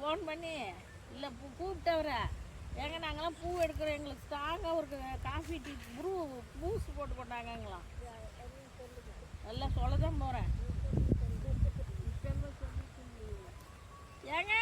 Phone பண்ணி இல்லை கூப்பிட்டவர ஏங்க நாங்களாம் பூ எடுக்கிறோம், எங்களுக்கு ஸ்ட்ராங்காக ஒரு காஃபி டீ பூஸ் போட்டு கொண்டாங்கங்களாம். எல்லாம் சொல்ல தான் போகிறேன். ஏங்க